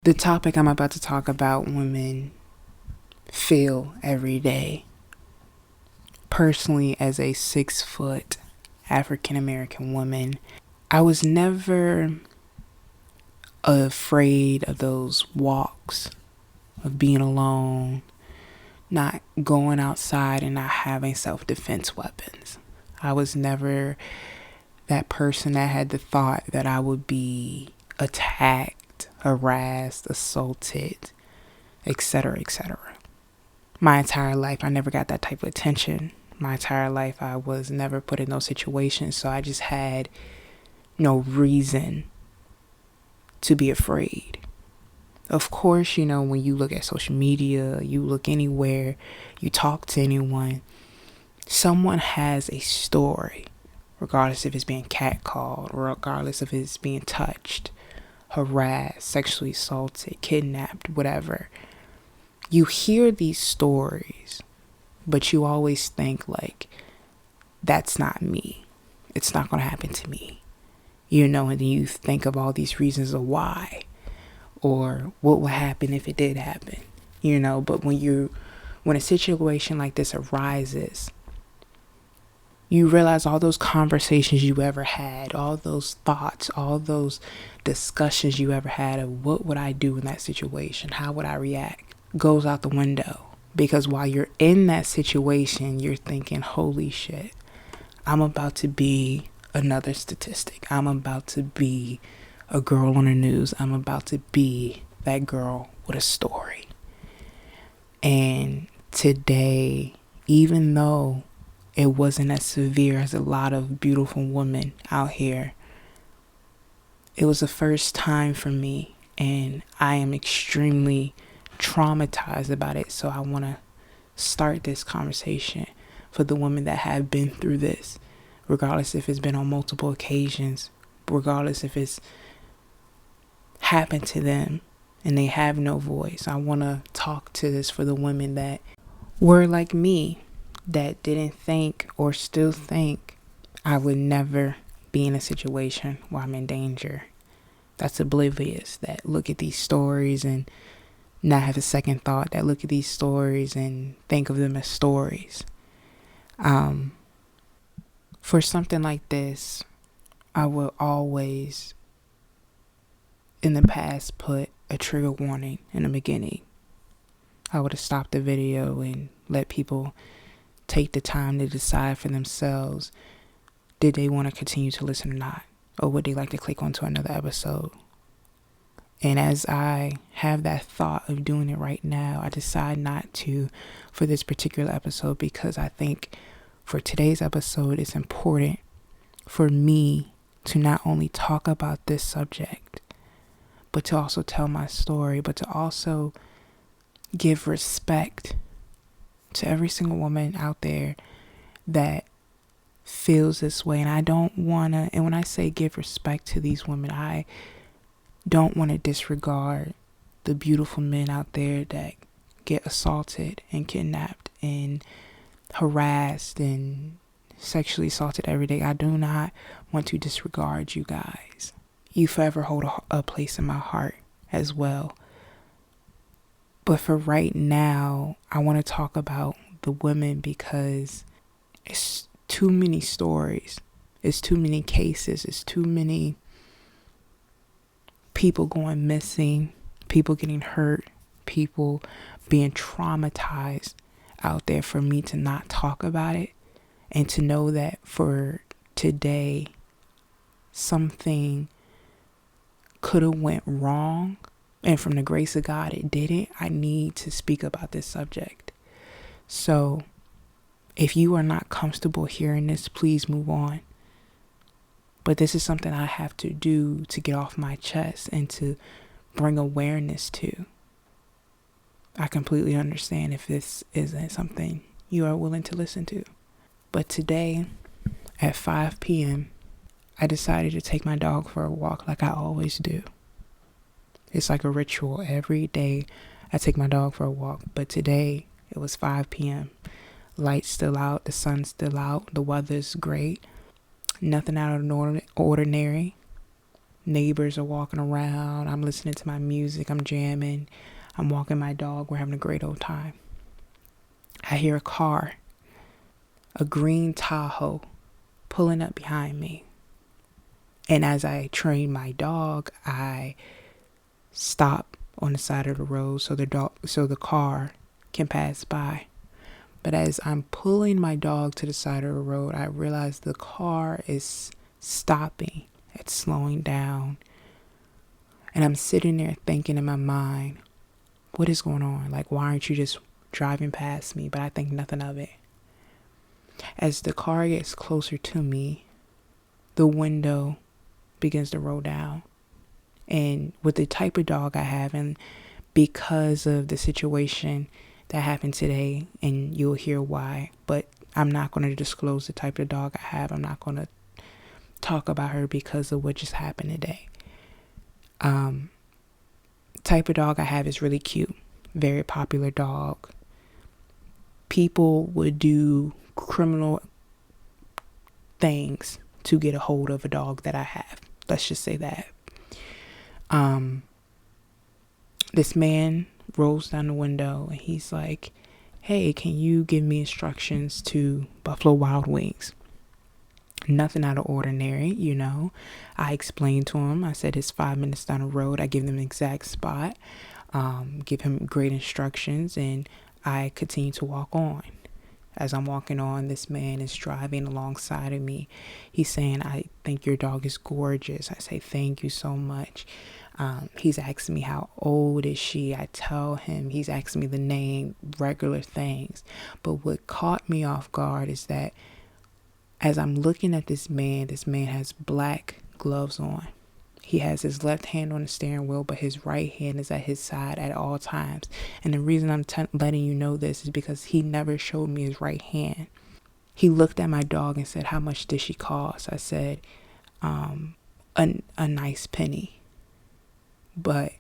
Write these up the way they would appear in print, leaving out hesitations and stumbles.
The topic I'm about to talk about, women feel every day. Personally, as a 6-foot African American woman, I was never afraid of those walks, of being alone, not going outside and not having self-defense weapons. I was never that person that had the thought that I would be attacked, harassed, assaulted, etc., etc. My entire life, I never got that type of attention. My entire life, I was never put in those situations, so I just had no reason to be afraid. Of course, when you look at social media, you look anywhere, you talk to anyone, someone has a story, regardless if it's being catcalled, regardless if it's being touched, harassed, sexually assaulted, kidnapped, whatever. You hear these stories, but you always think like, that's not me. It's not going to happen to me. And then you think of all these reasons of why, or what would happen if it did happen, but when a situation like this arises, you realize all those conversations you ever had, all those thoughts, all those discussions you ever had of what would I do in that situation? How would I react? Goes out the window. Because while you're in that situation, you're thinking, holy shit, I'm about to be another statistic. I'm about to be a girl on the news. I'm about to be that girl with a story. And today, even though it wasn't as severe as a lot of beautiful women out here, it was the first time for me, and I am extremely traumatized about it. So I want to start this conversation for the women that have been through this, regardless if it's been on multiple occasions, regardless if it's happened to them and they have no voice. I want to talk to this for the women that were like me, that didn't think or still think I would never be in a situation where I'm in danger. That's oblivious, that look at these stories and not have a second thought, that look at these stories and think of them as stories. For something like this, I will always, in the past, put a trigger warning in the beginning. I would have stopped the video and let people take the time to decide for themselves, did they want to continue to listen or not, or would they like to click onto another episode. And as I have that thought of doing it right now, I decide not to for this particular episode, because I think for today's episode, it's important for me to not only talk about this subject, but to also tell my story, but to also give respect to every single woman out there that feels this way. And I don't want to, and when I say give respect to these women, I don't want to disregard the beautiful men out there that get assaulted and kidnapped and harassed and sexually assaulted every day. I do not want to disregard you guys. You forever hold a place in my heart as well. But for right now, I want to talk about the women, because it's too many stories. It's too many cases. It's too many people going missing, people getting hurt, people being traumatized out there for me to not talk about it, and to know that for today, something could have went wrong, and from the grace of God, it didn't. I need to speak about this subject. So if you are not comfortable hearing this, please move on. But this is something I have to do to get off my chest and to bring awareness to. I completely understand if this isn't something you are willing to listen to. But today at 5 p.m., I decided to take my dog for a walk like I always do. It's like a ritual. Every day I take my dog for a walk. But today it was 5 p.m. Light's still out. The sun's still out. The weather's great. Nothing out of the ordinary. Neighbors are walking around. I'm listening to my music. I'm jamming. I'm walking my dog. We're having a great old time. I hear a car, a green Tahoe, pulling up behind me. And as I train my dog, I stop on the side of the road so the car can pass by. But as I'm pulling my dog to the side of the road, I realize the car is stopping. It's slowing down. And I'm sitting there thinking in my mind, what is going on? Like, why aren't you just driving past me? But I think nothing of it. As the car gets closer to me, the window begins to roll down. And with the type of dog I have, and because of the situation that happened today, and you'll hear why, but I'm not going to disclose the type of dog I have. I'm not going to talk about her because of what just happened today. Type of dog I have is really cute, very popular dog. People would do criminal things to get a hold of a dog that I have. Let's just say that. This man rolls down the window and he's like, hey, can you give me instructions to Buffalo Wild Wings? Nothing out of ordinary, you know. I explained to him. I said it's 5 minutes down the road. I give them an exact spot, give him great instructions, and I continue to walk on. As I'm walking on, this man is driving alongside of me. He's saying, I think your dog is gorgeous. I say, thank you so much. He's asking me, how old is she? I tell him. He's asking me the name, regular things. But what caught me off guard is that as I'm looking at this man has black gloves on. He has his left hand on the steering wheel, but his right hand is at his side at all times. And the reason I'm letting you know this is because he never showed me his right hand. He looked at my dog and said, how much did she cost? I said, a nice penny. But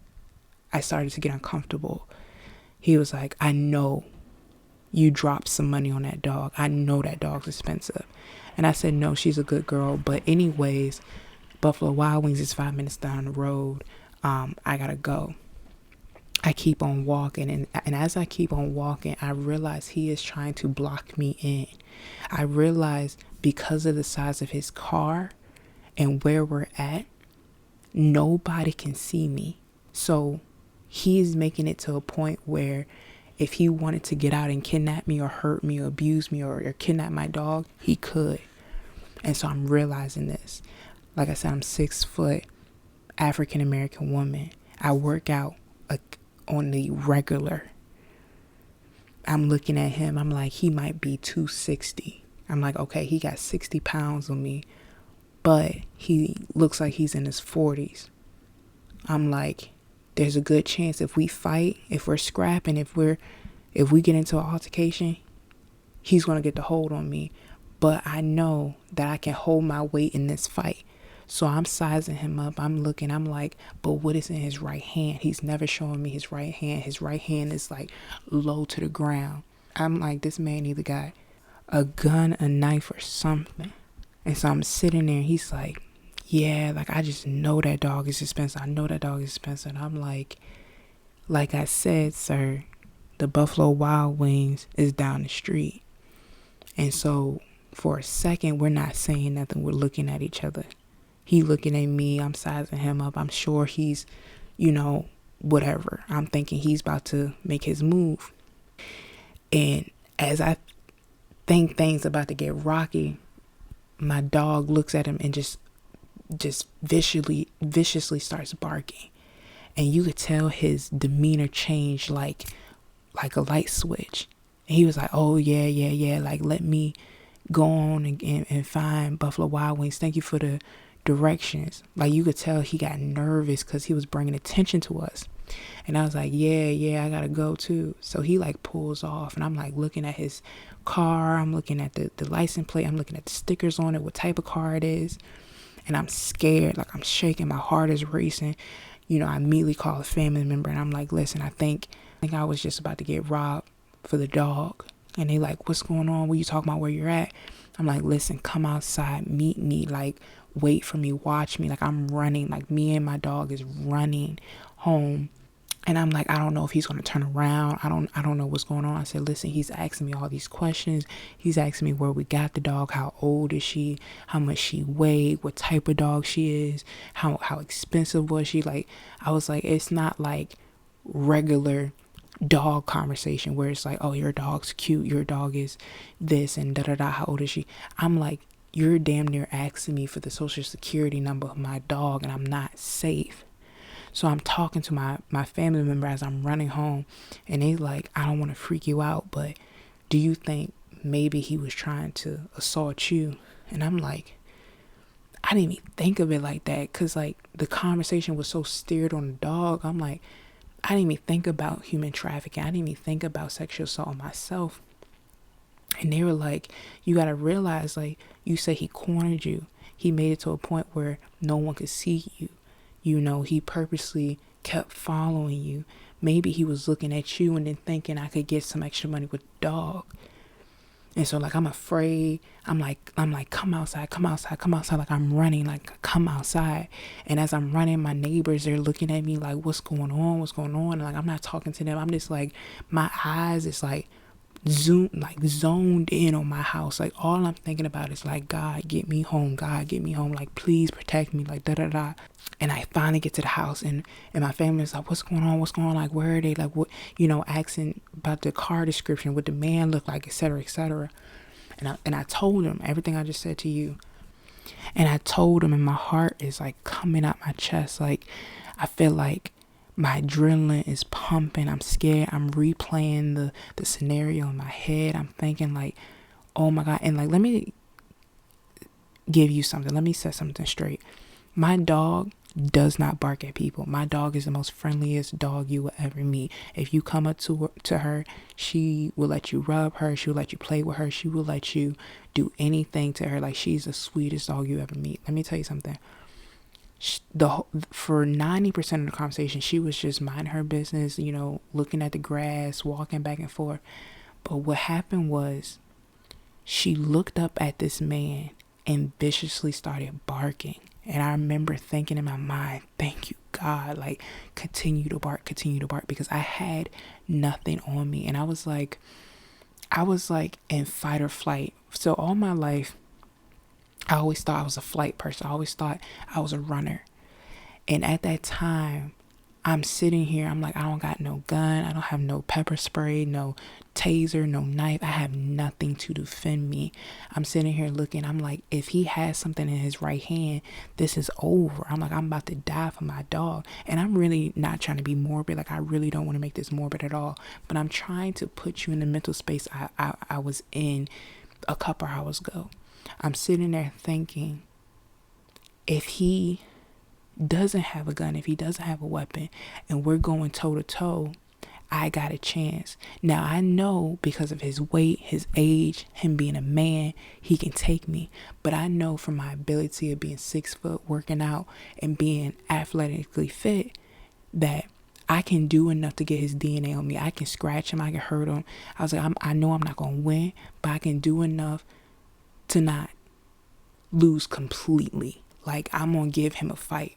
I started to get uncomfortable. He was like, I know you dropped some money on that dog. I know that dog's expensive. And I said, no, she's a good girl. But anyways, Buffalo Wild Wings is 5 minutes down the road. I gotta go. I keep on walking. And as I keep on walking, I realize he is trying to block me in. I realize because of the size of his car and where we're at, nobody can see me. So he's making it to a point where if he wanted to get out and kidnap me or hurt me or abuse me or kidnap my dog, he could. And so I'm realizing this. Like I said, I'm 6 foot African American woman. I work out on the regular. I'm looking at him. I'm like, he might be 260. I'm like, okay, he got 60 pounds on me, but he looks like he's in his 40s. I'm like, there's a good chance if we fight, if we're scrapping, if we get into an altercation, he's going to get the hold on me. But I know that I can hold my weight in this fight. So I'm sizing him up. I'm looking. I'm like, but what is in his right hand? He's never showing me his right hand. His right hand is like low to the ground. I'm like, this man either got a gun, a knife, or something. And so I'm sitting there and he's like, yeah, like I just know that dog is expensive. I know that dog is expensive. And I'm like I said, sir, the Buffalo Wild Wings is down the street. And so for a second, we're not saying nothing. We're looking at each other. He looking at me. I'm sizing him up. I'm sure he's, whatever. I'm thinking he's about to make his move. And as I think things about to get rocky, my dog looks at him and just viciously starts barking. And you could tell his demeanor changed like a light switch. And he was like, oh, yeah. Like, let me go on and find Buffalo Wild Wings. Thank you for the directions. Like, you could tell he got nervous because he was bringing attention to us. And I was like, yeah, I gotta go too. So he like pulls off and I'm like looking at his car. I'm looking at the license plate. I'm looking at the stickers on it, what type of car it is. And I'm scared, like I'm shaking. My heart is racing. I immediately call a family member and I'm like, listen, I think I was just about to get robbed for the dog. And they like, what's going on? What you talking about, where you're at? I'm like, listen, come outside, meet me. Like, wait for me, watch me. Like I'm running, like me and my dog is running home. And I'm like, I don't know if he's going to turn around. I don't know what's going on. I said, listen, he's asking me all these questions. He's asking me where we got the dog, how old is she, how much she weighed, what type of dog she is, how expensive was she. Like, I was like, it's not like regular dog conversation where it's like, oh, your dog's cute, your dog is this and da da da, how old is she. I'm like, you're damn near asking me for the social security number of my dog, and I'm not safe. So I'm talking to my family member as I'm running home, and they like, I don't want to freak you out, but do you think maybe he was trying to assault you? And I'm like, I didn't even think of it like that, because like the conversation was so steered on the dog. I'm like, I didn't even think about human trafficking. I didn't even think about sexual assault myself. And they were like, you got to realize, like, you say he cornered you. He made it to a point where no one could see you. You know, he purposely kept following you. Maybe he was looking at you and then thinking I could get some extra money with the dog. And so like, I'm afraid. I'm like, come outside, come outside, come outside. Like I'm running, like come outside. And as I'm running, my neighbors, they're looking at me like, what's going on? What's going on? And like, I'm not talking to them. I'm just like, my eyes is like zoned in on my house. Like all I'm thinking about is like, God, get me home. God, get me home. Like, please protect me. Like, da da da. And I finally get to the house, and my family is like, what's going on? What's going on? Like, where are they? Like, what, you know, asking about the car description, what the man looked like, etc., etc. And I told them everything I just said to you. And I told them, and my heart is like coming out my chest. Like, I feel like my adrenaline is pumping. I'm scared. I'm replaying the scenario in my head. I'm thinking like, oh my God. And like, let me give you something. Let me set something straight. My dog does not bark at people. My dog is the most friendliest dog you will ever meet. If you come up to her, she will let you rub her. She will let you play with her. She will let you do anything to her. Like, she's the sweetest dog you ever meet. Let me tell you something. For 90% of the conversation, she was just minding her business, you know, looking at the grass, walking back and forth. But what happened was, she looked up at this man and viciously started barking. And I remember thinking in my mind, thank you, God, like, continue to bark, because I had nothing on me. And I was like in fight or flight. So all my life, I always thought I was a flight person. I always thought I was a runner. And at that time, I'm sitting here, I'm like, I don't got no gun, I don't have no pepper spray, no taser, no knife, I have nothing to defend me. I'm sitting here looking, I'm like, if he has something in his right hand, this is over. I'm like, I'm about to die for my dog. And I'm really not trying to be morbid, like I really don't want to make this morbid at all, but I'm trying to put you in the mental space I was in a couple hours ago. I'm sitting there thinking, if he doesn't have a gun, if he doesn't have a weapon, and we're going toe to toe, I got a chance. Now I know, because of his weight, his age, him being a man, he can take me. But I know from my ability of being 6 foot, working out, and being athletically fit, that I can do enough to get his DNA on me. I can scratch him, I can hurt him. I was like, I know I'm not gonna win, but I can do enough to not lose completely. Like, I'm gonna give him a fight.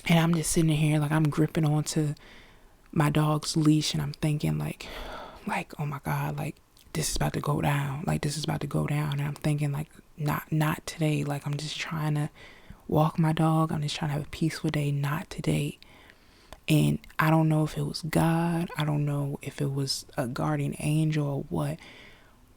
And I'm just sitting here, like, I'm gripping onto my dog's leash, and I'm thinking like, oh my God, like, this is about to go down. Like, this is about to go down. And I'm thinking like, not today. Like, I'm just trying to walk my dog. I'm just trying to have a peaceful day. Not today. And I don't know if it was God. I don't know if it was a guardian angel or what.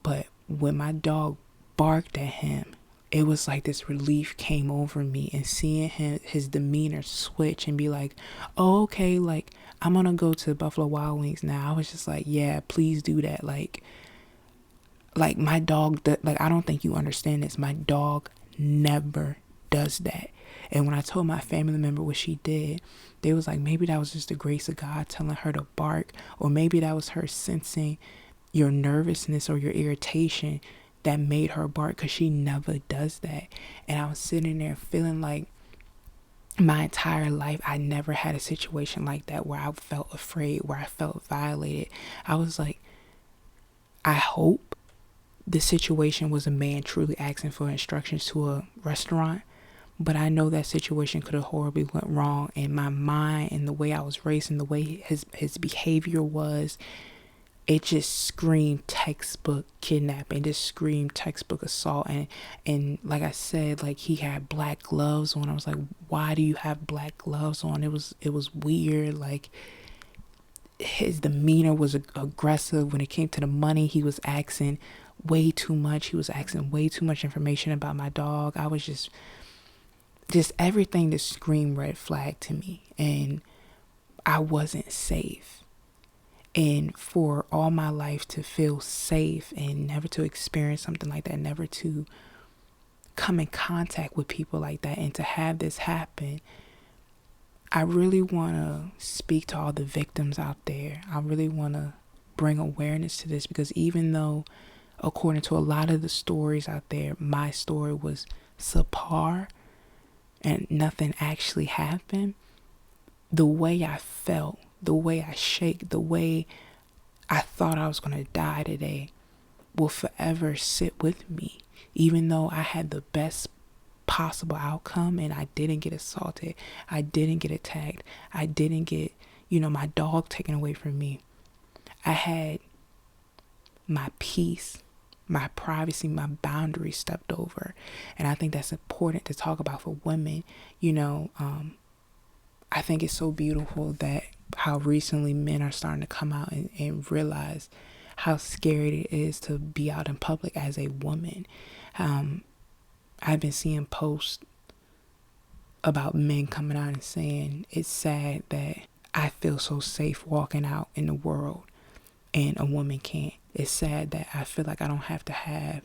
But when my dog barked at him, it was like this relief came over me, and seeing his demeanor switch and be like, oh, okay, like, I'm gonna go to Buffalo Wild Wings now. I was just like, yeah, please do that. Like my dog, like, I don't think you understand this. My dog never does that. And when I told my family member what she did, they was like, maybe that was just the grace of God telling her to bark, or maybe that was her sensing your nervousness or your irritation that made her bark, because she never does that. And I was sitting there feeling like my entire life I never had a situation like that where I felt afraid, where I felt violated. I was like, I hope the situation was a man truly asking for instructions to a restaurant. But I know that situation could have horribly went wrong, and my mind and the way I was raised and the way his behavior was, it just screamed textbook kidnapping, just screamed textbook assault. And like I said, like, he had black gloves on. I was like, why do you have black gloves on? It was weird. Like, his demeanor was aggressive. When it came to the money, he was asking way too much. He was asking way too much information about my dog. I was just everything that screamed red flag to me, and I wasn't safe. And for all my life to feel safe and never to experience something like that, never to come in contact with people like that, and to have this happen, I really want to speak to all the victims out there. I really want to bring awareness to this, because even though, according to a lot of the stories out there, my story was subpar and nothing actually happened, the way I felt, the way I shake, the way I thought I was going to die today will forever sit with me. Even though I had the best possible outcome and I didn't get assaulted, I didn't get attacked, I didn't get, my dog taken away from me. I had my peace, my privacy, my boundaries stepped over. And I think that's important to talk about for women. I think it's so beautiful that how recently men are starting to come out and realize how scary it is to be out in public as a woman. I've been seeing posts about men coming out and saying, it's sad that I feel so safe walking out in the world and a woman can't. It's sad that I feel like I don't have to have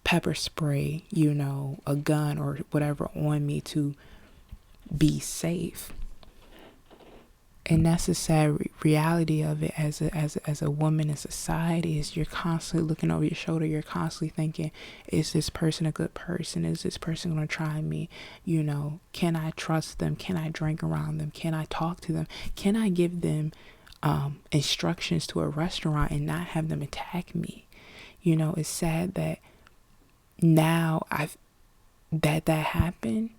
pepper spray, a gun or whatever on me to be safe. And that's the sad reality of it as a woman in society, is you're constantly looking over your shoulder. You're constantly thinking, is this person a good person? Is this person going to try me? Can I trust them? Can I drink around them? Can I talk to them? Can I give them instructions to a restaurant and not have them attack me? It's sad that now that happened.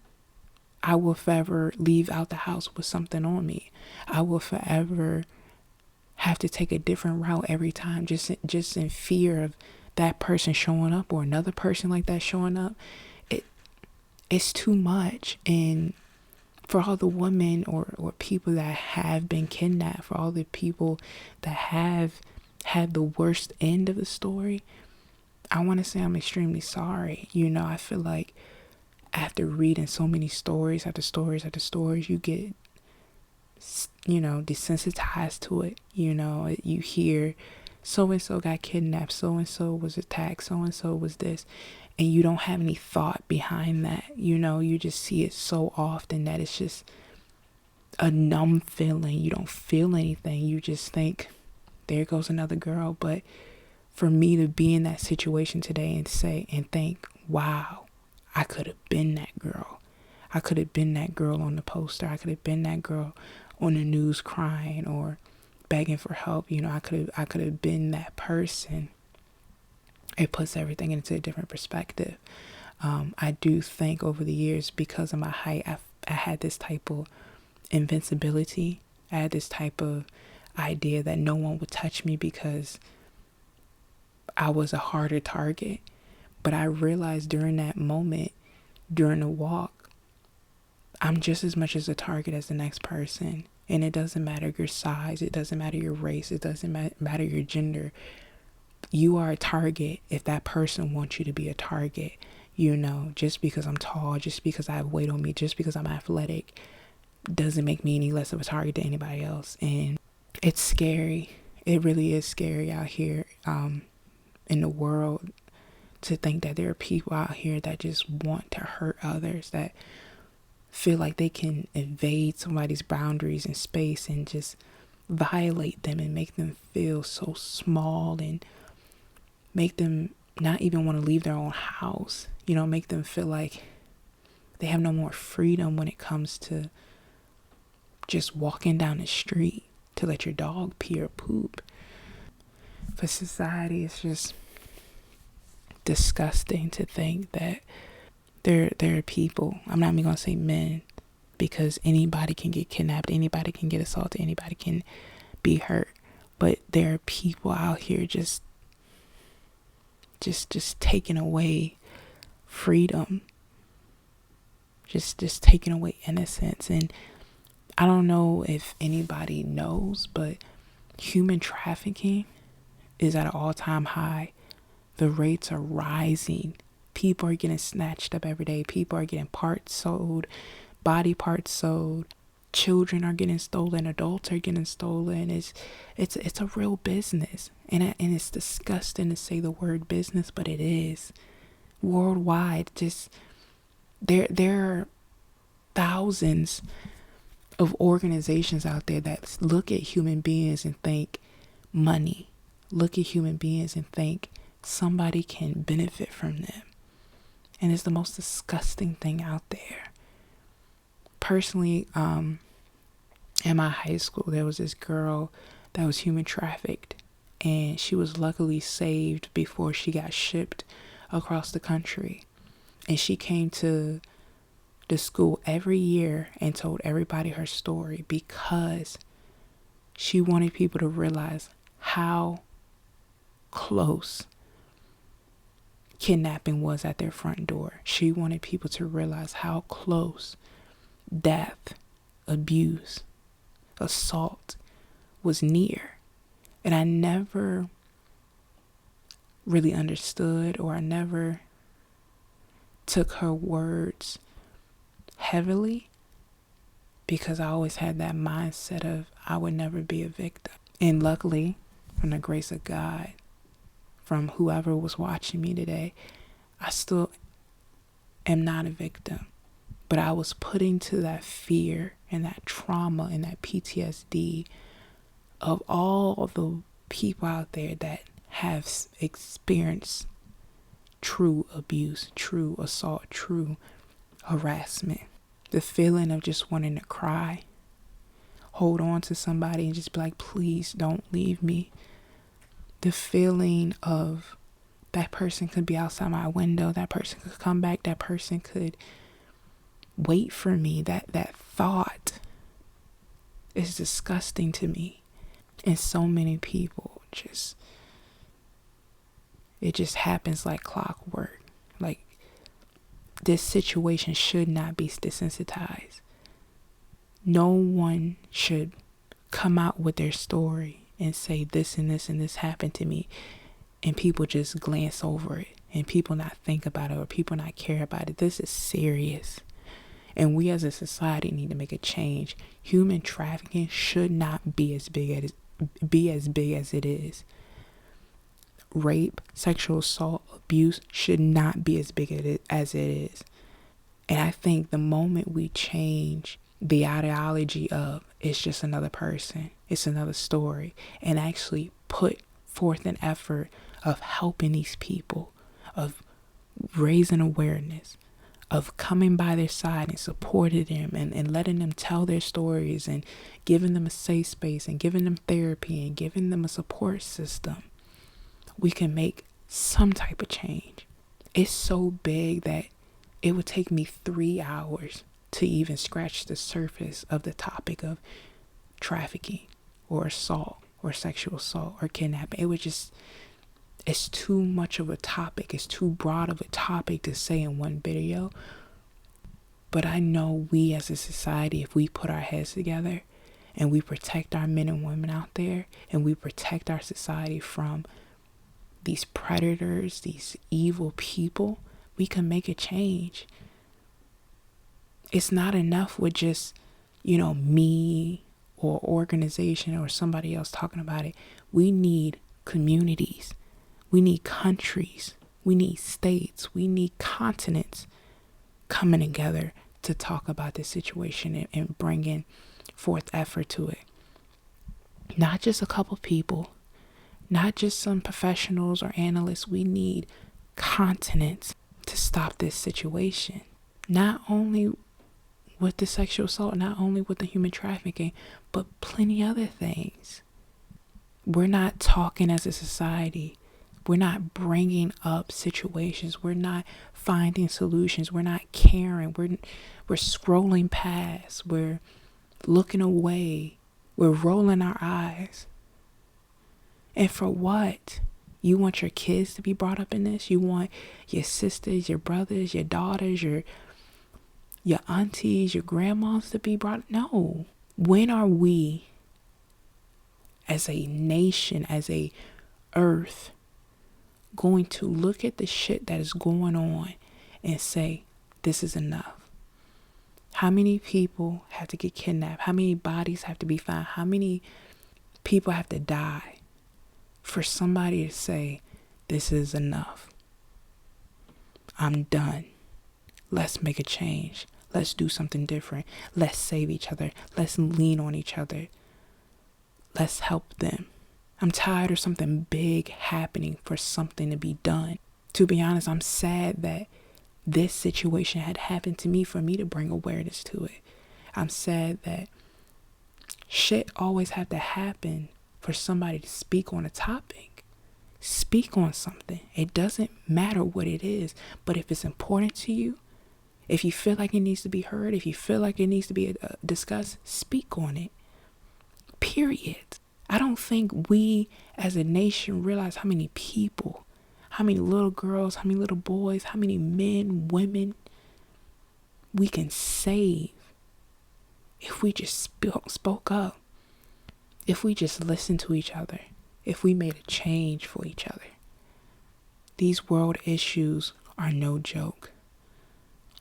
I will forever leave out the house with something on me. I will forever have to take a different route every time, just in fear of that person showing up or another person like that showing up. It's too much. And for all the women or people that have been kidnapped, for all the people that have had the worst end of the story, I want to say I'm extremely sorry. I feel like after reading so many stories after stories after stories, you get, desensitized to it. You hear so-and-so got kidnapped, so-and-so was attacked, so-and-so was this, and you don't have any thought behind that. You just see it so often that it's just a numb feeling. You don't feel anything. You just think, there goes another girl. But for me to be in that situation today and think, wow, I could have been that girl. I could have been that girl on the poster. I could have been that girl on the news crying or begging for help. I could have been that person. It puts everything into a different perspective. I do think over the years, because of my height, I had this type of invincibility. I had this type of idea that no one would touch me because I was a harder target. But I realized during that moment, during the walk, I'm just as much as a target as the next person. And it doesn't matter your size. It doesn't matter your race. It doesn't matter your gender. You are a target if that person wants you to be a target. Just because I'm tall, just because I have weight on me, just because I'm athletic, doesn't make me any less of a target to anybody else. And it's scary. It really is scary out here in the world, to think that there are people out here that just want to hurt others, that feel like they can invade somebody's boundaries and space and just violate them and make them feel so small and make them not even want to leave their own house. Make them feel like they have no more freedom when it comes to just walking down the street to let your dog pee or poop. For society, it's just disgusting to think that there are people, I'm not even gonna say men, because anybody can get kidnapped, anybody can get assaulted, anybody can be hurt, but there are people out here just taking away freedom, just taking away innocence. And I don't know if anybody knows, but human trafficking is at an all-time high. The rates are rising. People are getting snatched up every day. People are getting parts sold, body parts sold. Children are getting stolen. Adults are getting stolen. It's a real business, and it's disgusting to say the word business, but it is worldwide. Just there are thousands of organizations out there that look at human beings and think money. Look at human beings and think somebody can benefit from them. And it's the most disgusting thing out there. Personally, in my high school, there was this girl that was human trafficked, and she was luckily saved before she got shipped across the country. And she came to the school every year and told everybody her story, because she wanted people to realize how close kidnapping was at their front door. She wanted people to realize how close death, abuse, assault was near. And I never really understood, or I never took her words heavily, because I always had that mindset of I would never be a victim. And luckily, from the grace of God, from whoever was watching me today, I still am not a victim. But I was put into that fear and that trauma and that PTSD of all of the people out there that have experienced true abuse, true assault, true harassment. The feeling of just wanting to cry, hold on to somebody and just be like, please don't leave me. The feeling of that person could be outside my window, that person could come back, that person could wait for me. That thought is disgusting to me. And so many people it just happens like clockwork. Like, this situation should not be desensitized. No one should come out with their story and say this and this and this happened to me, and people just glance over it, and people not think about it, or people not care about it. This is serious, and we as a society need to make a change. Human trafficking should not be as big as it is. Rape, sexual assault, abuse should not be as big as it is. And I think the moment we change the ideology of it's just another person, it's another story, and actually put forth an effort of helping these people, of raising awareness, of coming by their side and supporting them, and letting them tell their stories, and giving them a safe space, and giving them therapy, and giving them a support system, we can make some type of change. It's so big that it would take me 3 hours to even scratch the surface of the topic of trafficking or assault or sexual assault or kidnapping. It's too much of a topic. It's too broad of a topic to say in one video. But I know we as a society, if we put our heads together and we protect our men and women out there, and we protect our society from these predators, these evil people, we can make a change. It's not enough with just, me or organization or somebody else talking about it. We need communities. We need countries. We need states. We need continents coming together to talk about this situation and bringing forth effort to it. Not just a couple people, not just some professionals or analysts. We need continents to stop this situation. Not only with the sexual assault, not only with the human trafficking, but plenty other things. We're not talking as a society. We're not bringing up situations. We're not finding solutions. We're not caring. We're scrolling past. We're looking away. We're rolling our eyes. And for what? You want your kids to be brought up in this? You want your sisters, your brothers, your daughters, your aunties, your grandmas to be brought? No. When are we as a nation, as a earth, going to look at the shit that is going on and say, this is enough? How many people have to get kidnapped? How many bodies have to be found? How many people have to die for somebody to say, this is enough? I'm done. Let's make a change. Let's do something different. Let's save each other. Let's lean on each other. Let's help them. I'm tired of something big happening for something to be done. To be honest, I'm sad that this situation had happened to me for me to bring awareness to it. I'm sad that shit always have to happen for somebody to speak on a topic. Speak on something. It doesn't matter what it is, but if it's important to you, if you feel like it needs to be heard, if you feel like it needs to be discussed, speak on it. Period. I don't think we as a nation realize how many people, how many little girls, how many little boys, how many men, women we can save if we just spoke up, if we just listened to each other, if we made a change for each other. These world issues are no joke.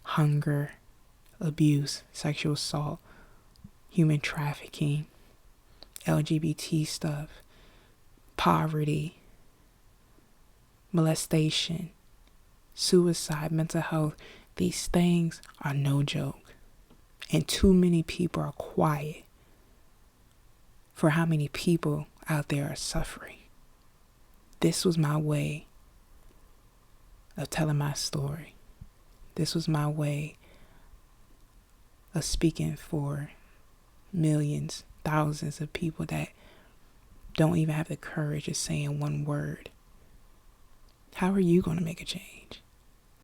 Hunger, abuse, sexual assault, human trafficking, LGBT stuff, poverty, molestation, suicide, mental health. These things are no joke. And too many people are quiet for how many people out there are suffering. This was my way of telling my story. This was my way of speaking for millions, thousands of people that don't even have the courage of saying one word. How are you going to make a change?